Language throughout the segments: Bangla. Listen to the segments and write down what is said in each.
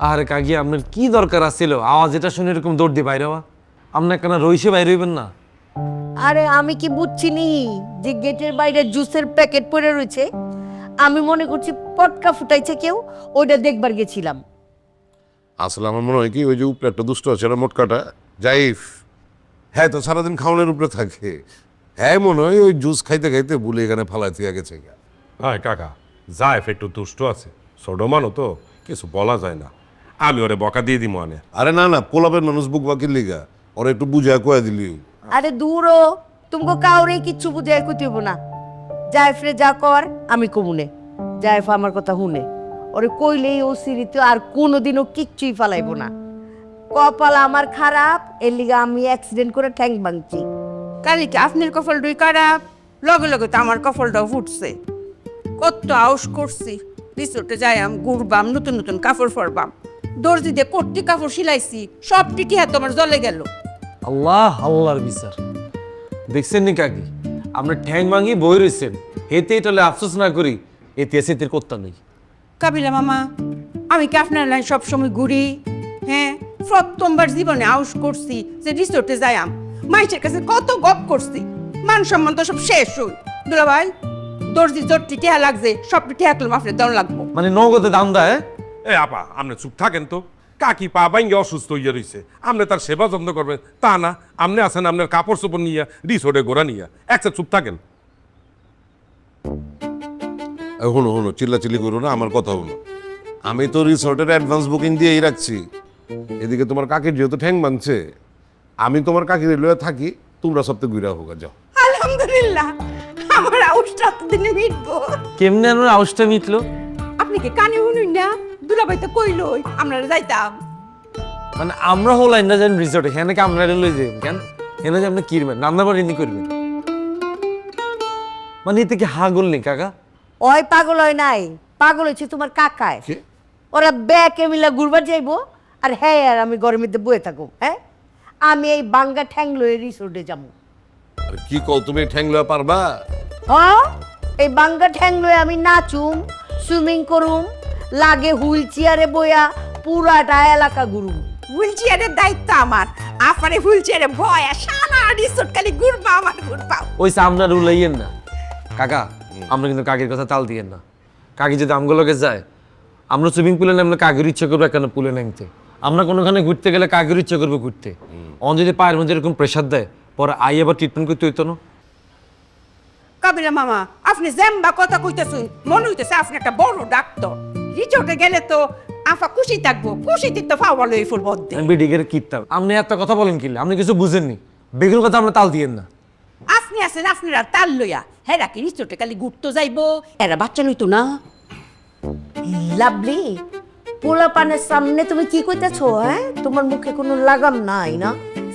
আরে কাকি আপনার কি দরকার আছিল আওয়াজ এটা শুনে এরকম দৌড় দিয়ে বাইরে হওয়া? আপনার কেন রইসে বাইরে হইবেন না? আরে আমি কি বুঝছি নি যে গেটের বাইরে জুসের প্যাকেট পড়ে রয়েছে, আমি মনে করছি পটকা ফুটাইছে কেউ, ওইটা দেখবার গেছিলাম। আসলে আমার মনে হয় কি ওই যে উপরে একটা দুষ্ট আছে না মোটকাটা জাইফ, হ্যাঁ তো সারাদিন খাওয়ানোর উপরে থাকে, হ্যাঁ মনে হয় ওই জুস খাইতে খাইতে ভুলে এখানে ফালাই দিয়ে গেছে। হ্যাঁ কাকা, জায়েফ একটু দুষ্ট আছে, ছোট মানুষ তো কিছু বলা যায় না। আমি ওরে বকা দিয়ে দিব আনে। আরে না না, পোলাপের মানুষ বুক বাকির লিগা ওরা একটু বুঝা কয়ে দিলি। আরে দূরও, তুমको কাউরে কিচ্ছু বুঝাই কইতেইব না। জায়ফরে যা কর আমি কমুনে, জায়ফ আমার কথা শুনে, ওরে কইলেই ও সিঁড়িতে আর কোনোদিনও কিচ্ছুই ফালাইব না। কপাল আমার খারাপ, এর লিগা আমি অ্যাক্সিডেন্ট করে ঠ্যাং ভাঙছি। কালিকে আপনার কপালটাই খারাপ, লগে লগে তো আমার কপালটাও ফুটছে। কত আউস করছি, রিসোর্টে যাইয়াম, ঘুরবাম, নতুন নতুন কাপড় পরবাম, দর্জি দিয়ে কট্টি কাপড় সিলাইছি, সব টিটি হাত আমার জ্বলে গেল। আল্লাহ আল্লাহর বিচার দেখছেন নি কাকি, আমরা ঠ্যাং ভাঙি বই রইছেন, হেতে এটালে আফসোস না করি এতে সেতের কর্তা নেই। কাবিলা মামা, আমি কি আপনার লাই সবসময় ঘুরি? হ্যাঁ, প্রথমবার জীবনে আউস করছি যে রিসোর্টে যাইয়াম, মাইসের কাছে কত গপ করছি, মান সম্মান তো সব শেষ হই। দুলা ভাই, দর্জি জোরটি টেহা লাগছে, সব টেহা করলাম আপনার দাম লাগবো। মানে নগদে দাম দেয়? এ আপা, আপনি চুপ থাকেন তো। কাকি পা ভাঙ্গে অসুস্থ হইয়া রইছে, আপনি তার সেবা যত্ন করবেন তা না, আপনি আছেন আপনার কাপড় চোপড় নিয়া রিসোর্টে ঘোরা নিয়া। একটা চুপ থাকেন। হনো হনো, চিল্লাচিল্লি করো না, আমার কথা হলো। আমি তো রিসোর্টের অ্যাডভান্স বুকিং দিয়েই রাখছি। এদিকে তোমার কাকির যেহেতু ঠ্যাং বানছে, আমি তোমার কাকির লয়ে থাকি, তোমরা সপ্তাহে ঘুরে হোক যাও। আলহামদুলিল্লাহ, আমার আউসটা দিনে মিটবো। কেমনে আমার আউসটা মিটলো? আপনি কি কানে শুনুন না? দুলাভাই তো কইলই আমরা যাইতাম। মানে আমরা হলাই না যান রিসোর্টে, হ্যাঁ নাকি আমরা লই যাই কেন? এনে যে আপনি কিরবেন, রান্না বাড়ি নি করবেন, মানে এতে কি হাগল নেই কাকা? ওই পাগল হয় নাই, পাগল হয়েছে তোমার কাকায়। কে? ওরা ব্যাকে মিলা ঘুরবার যাইবো, আর হ্যাঁ আর আমি ঘরের মধ্যে বয়ে থাকবো। হ্যাঁ, আমি এই বাঙ্গা ঠ্যাং লয়ে রিসোর্টে যাবো। আর কি কও, তুমি ঠ্যাং লয়ে পারবা? হ্যাঁ, এই বাঙ্গা ঠ্যাং লয়ে আমি নাচুম, সুইমিং করুম, লাগে হুইল চেয়ারে বয়া পুরাটা এলাকা ঘুরুম। হুইল চেয়ারের দায়িত্ব আমার, আফারে হুইল চেয়ারে বয়া সারা রিসোর্ট খালি ঘুরবা আমার ঘুরবা। ওই সামনা রুলাইয়েন না কাকা, আমরা কিন্তু কাকির কথা তাল দিয়েন না। কাকি যদি আমগুলোকে যায়, আমরা সুইমিং পুলে নামলে কাকির ইচ্ছে করবো কেন পুলে নামতে? আমরা কোনোখানে ঘুরতে গেলে কাকির ইচ্ছে করবো ঘুরতে। অন যদি পায়ের মধ্যে এরকম প্রেশার দেয়, পরে আই আবার ট্রিটমেন্ট করতে হইতো না। কাবিলা মামা, আপনি জ্যাম্বা কথা কইতেছেন, মনে হইতেছে আপনি একটা বড় ডাক্তার। রিসোর্টে গেলে তো আফা খুশি থাকবো, খুশিতে তো ফাওয়া লই ফুল বদ্ধে। আমি বিডিগের কিতাব, আপনি এত কথা বলেন কি? আপনি কিছু বুঝেননি, বেগুন কথা আমরা তাল দিয়েন না। আপনি আছেন আপনারা তাল লইয়া, হেরা কি রিসোর্টে খালি ঘুরতে যাইবো, এরা বাচ্চা লইতো না। লাভলি, পোলা পানের সামনে তুমি কি কইতেছো? হ্যাঁ, তোমার মুখে কোনো লাগাম নাই না?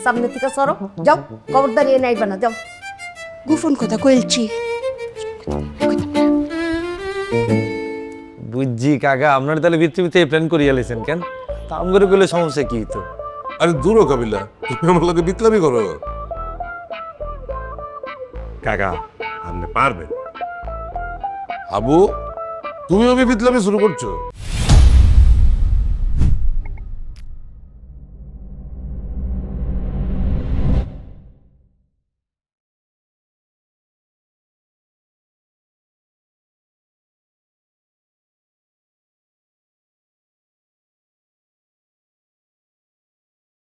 সামনে থেকে সরো, যাও, খবরদারি নাইবা না, যাও। গোপন কথা কইলছি। বুঝছি কাকা, আপনার তাহলে পৃথিবীতে প্ল্যান করিয়া লেছেন কেন? তা আম করে গেলে সমস্যা কি তো? আরে দূর হ কাবিলা, তুমি আমার লোকে বিতলামি করো। কাকা, আপনি পারবেন। আবু, তুমি আমি বিতলামি শুরু করছো?